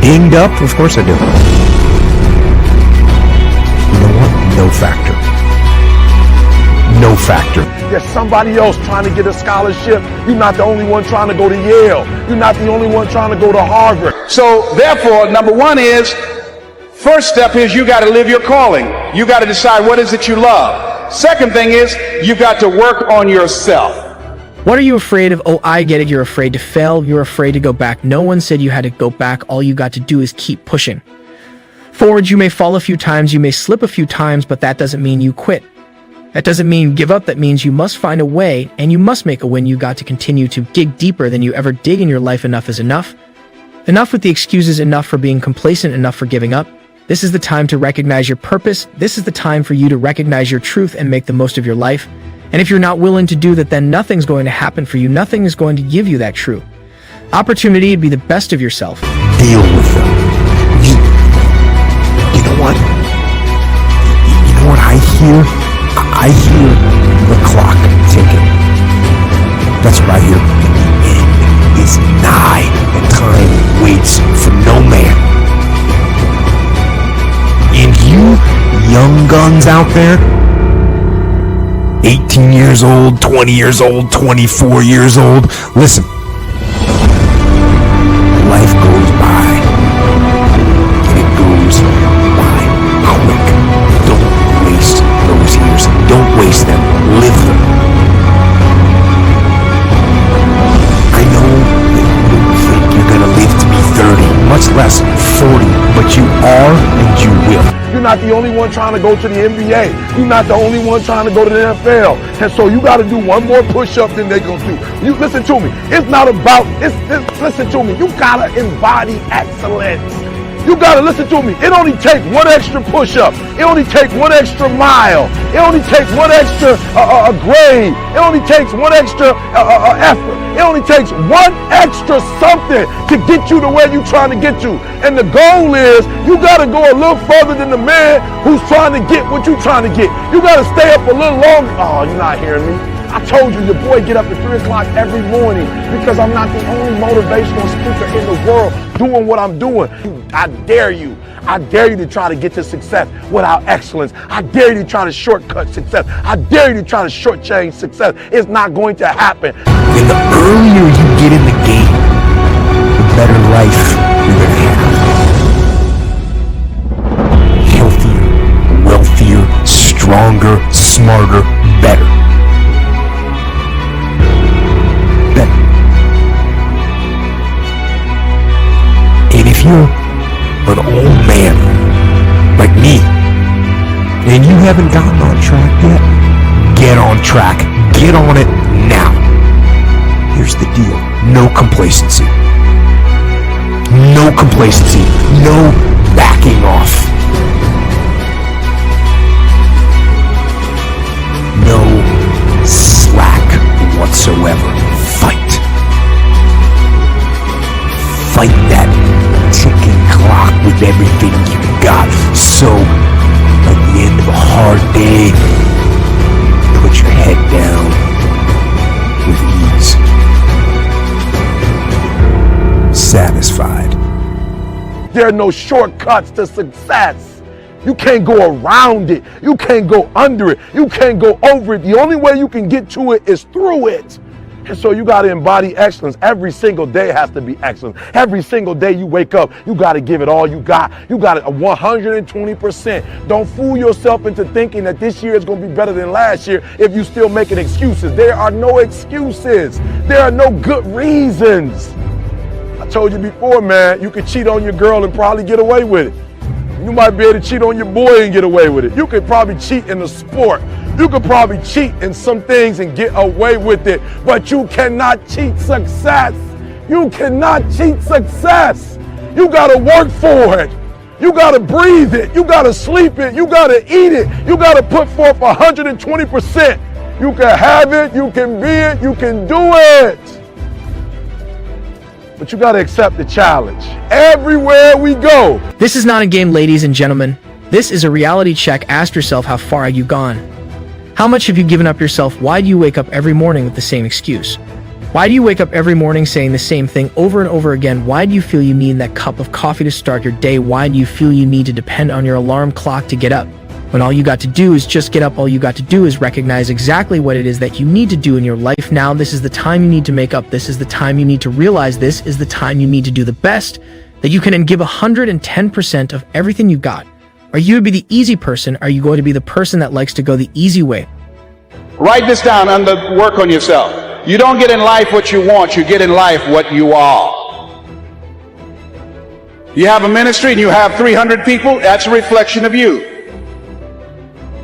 dinged up? Of course I do. You know what? No factor. No factor. There's somebody else trying to get a scholarship. You're not the only one trying to go to Yale. You're not the only one trying to go to Harvard. So therefore, number one is, first step is you got to live your calling. You got to decide what is it you love. Second thing is you've got to work on yourself. What are you afraid of? Oh, I get it. You're afraid to fail. You're afraid to go back. No one said you had to go back. All you got to do is keep pushing. Forward, you may fall a few times, you may slip a few times, but that doesn't mean you quit. That doesn't mean give up. That means you must find a way, and you must make a win. You got to continue to dig deeper than you ever dig in your life. Enough is enough. Enough with the excuses, enough for being complacent, enough for giving up. This is the time to recognize your purpose. This is the time for you to recognize your truth and make the most of your life. And if you're not willing to do that, then nothing's going to happen for you. Nothing is going to give you that true opportunity to be the best of yourself. Deal with them. You know what? You know what I hear? I hear the clock ticking. That's what I hear. The end is nigh, and time waits for no man. And you young guns out there, 18 years old, 20 years old, 24 years old, listen. Life goes by, and it goes by quick. Don't waste those years. Don't waste them. Live them. I know that you don't think you're gonna live to be 30, much less 40, but you are and you will. You're not the only one trying to go to the NBA. You're not the only one trying to go to the NFL. And so you got to do one more push-up than they're going to do. You listen to me. It's not about, listen to me. You got to embody excellence. You got to listen to me. It only takes one extra push-up. It only takes one extra mile. It only takes one extra grade. It only takes one extra effort. It only takes one extra something to get you to where you're trying to get to. And the goal is you got to go a little further than the man who's trying to get what you're trying to get. You got to stay up a little longer. Oh, you're not hearing me. I told you your boy get up at 3 o'clock every morning because I'm not the only motivational speaker in the world doing what I'm doing. I dare you. I dare you to try to get to success without excellence. I dare you to try to shortcut success. I dare you to try to shortchange success. It's not going to happen. And the earlier you get in the game, the better life you're going to have. Healthier, wealthier, stronger, smarter, better. And if you're an old man like me and you haven't gotten on track yet, get on track. Get on it now. Here's the deal. No complacency. No complacency. No backing off. No slack whatsoever. Fight. Fight that ticking clock with everything you got. So, at the end of a hard day, put your head down with ease. Satisfied. There are no shortcuts to success. You can't go around it. You can't go under it. You can't go over it. The only way you can get to it is through it. And so you got to embody excellence. Every single day has to be excellent. Every single day you wake up, you got to give it all you got. You got it 120%. Don't fool yourself into thinking that this year is going to be better than last year if you still making excuses. There are no excuses. There are no good reasons. I told you before, man, you could cheat on your girl and probably get away with it. You might be able to cheat on your boy and get away with it. You could probably cheat in the sport. You could probably cheat in some things and get away with it, but you cannot cheat success. You cannot cheat success. You gotta work for it. You gotta breathe it. You gotta sleep it. You gotta eat it. You gotta put forth 120%. You can have it, you can be it, you can do it. But you gotta accept the challenge. Everywhere we go. This is not a game, ladies and gentlemen. This is a reality check. Ask yourself, how far have you gone? How much have you given up yourself? Why do you wake up every morning with the same excuse? Why do you wake up every morning saying the same thing over and over again? Why do you feel you need that cup of coffee to start your day? Why do you feel you need to depend on your alarm clock to get up? When all you got to do is just get up, all you got to do is recognize exactly what it is that you need to do in your life now. This is the time you need to make up. This is the time you need to realize. This is the time you need to do the best that you can and give 110% of everything you got. Are you going to be the easy person? Are you going to be the person that likes to go the easy way? Write this down under work on yourself. You don't get in life what you want, you get in life what you are. You have a ministry and you have 300 people, that's a reflection of you.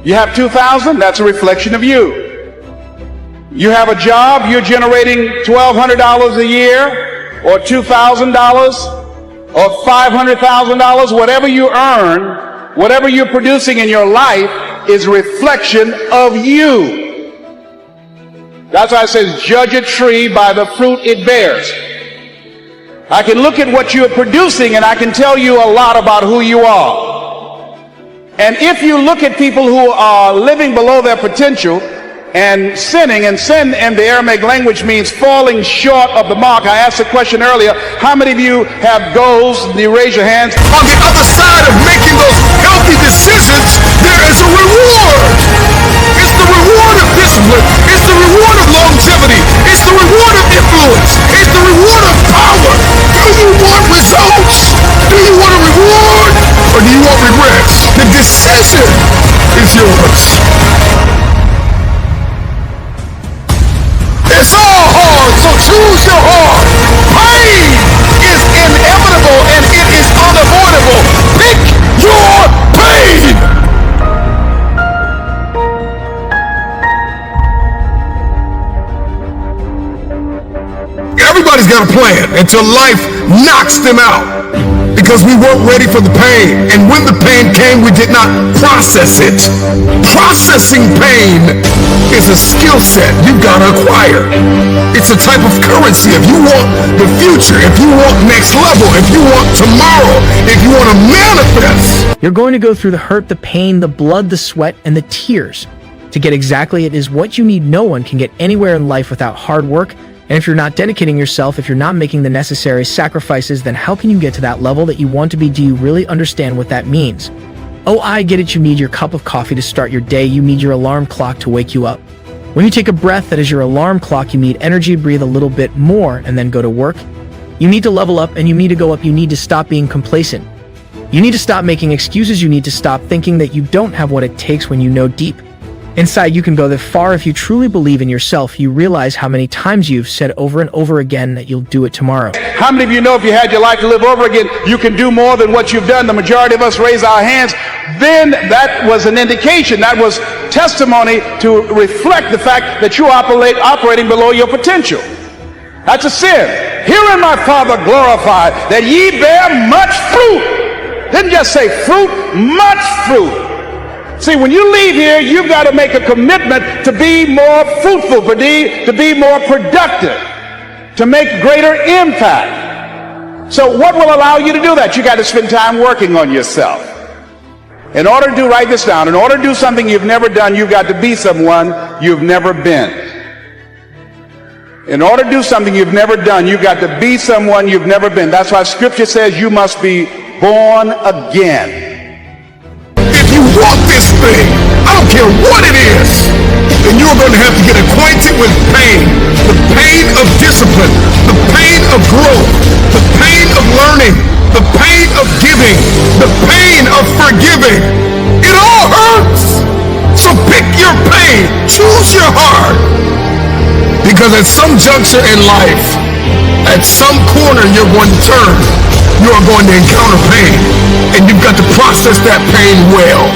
You have 2,000, that's a reflection of you. You have a job, you're generating $1,200 a year, or $2,000, or $500,000, whatever you earn, whatever you're producing in your life is a reflection of you. That's why it says, judge a tree by the fruit it bears. I can look at what you're producing and I can tell you a lot about who you are. And if you look at people who are living below their potential and sinning, and sin in the Aramaic language means falling short of the mark. I asked a question earlier, how many of you have goals? You raise your hands. On the other side of making those healthy decisions, there is a reward. It's the reward of discipline. It's the reward of longevity. It's the reward of influence. It's the reward of power. Do you want results? Do you want a reward? Or do you want regrets? The decision is yours. It's all hard, so choose your heart. Pain is inevitable and it is unavoidable. Pick your pain. Everybody's got a plan until life knocks them out because we weren't ready for the pain. And when the pain came, we did not process it. Processing pain is a skill set you've got to acquire. It's a type of currency. If you want the future, if you want next level, if you want tomorrow, if you want to manifest. You're going to go through the hurt, the pain, the blood, the sweat, and the tears to get exactly it is what you need. No one can get anywhere in life without hard work. And if you're not dedicating yourself, if you're not making the necessary sacrifices, then how can you get to that level that you want to be? Do you really understand what that means? Oh, I get it. You need your cup of coffee to start your day. You need your alarm clock to wake you up. When you take a breath, that is your alarm clock. You need energy to breathe a little bit more and then go to work. You need to level up and you need to go up. You need to stop being complacent. You need to stop making excuses. You need to stop thinking that you don't have what it takes when you know deep inside you can go that far. If you truly believe in yourself, you realize how many times you've said over and over again that you'll do it tomorrow. How many of you know if you had your life to live over again, you can do more than what you've done? The majority of us raise our hands. Then that was an indication, that was testimony to reflect the fact that you operating below your potential. That's a sin. Herein my Father glorified, that ye bear much fruit. Didn't just say fruit, much fruit. See, when you leave here, you've got to make a commitment to be more fruitful, to be more productive, to make greater impact. So what will allow you to do that? You got to spend time working on yourself. In order to write this down, in order to do something you've never done, you've got to be someone you've never been. In order to do something you've never done, you've got to be someone you've never been. That's why Scripture says you must be born again. If you want this thing, I don't care what it is, then you're going to have to get acquainted with pain. The pain of discipline, the pain of growth, the pain of learning, the pain of giving, the pain of forgiving. It all hurts. So pick your pain. Choose your heart. Because at some juncture in life, at some corner you're going to turn, you are going to encounter pain, and you've got to process that pain well.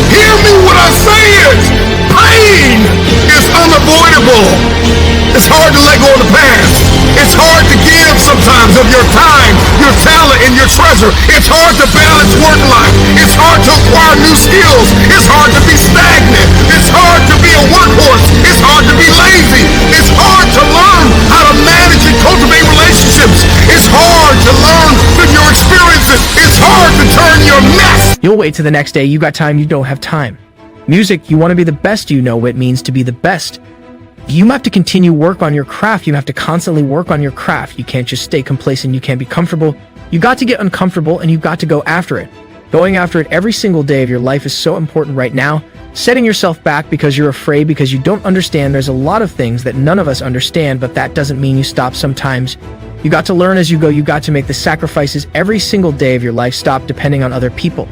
Hear me when I say it. Pain is unavoidable. It's hard to let go of the past. It's hard to give sometimes of your time, your talent, and your treasure. It's hard to balance work life. It's hard to acquire new skills. It's hard to be stagnant. It's hard to be a workhorse. It's hard to be lazy. It's hard to learn how to manage and cultivate relationships. It's hard to learn through your experiences. It's hard to turn your mess. You'll wait till the next day. You got time. You don't have time. Music, you want to be the best. You know what it means to be the best. You have to continue work on your craft. You have to constantly work on your craft. You can't just stay complacent. You can't be comfortable. You got to get uncomfortable and you've got to go after it. Going after it every single day of your life is so important right now. Setting yourself back because you're afraid, because you don't understand. There's a lot of things that none of us understand, but that doesn't mean you stop sometimes. You got to learn as you go. You got to make the sacrifices every single day of your life. Stop depending on other people.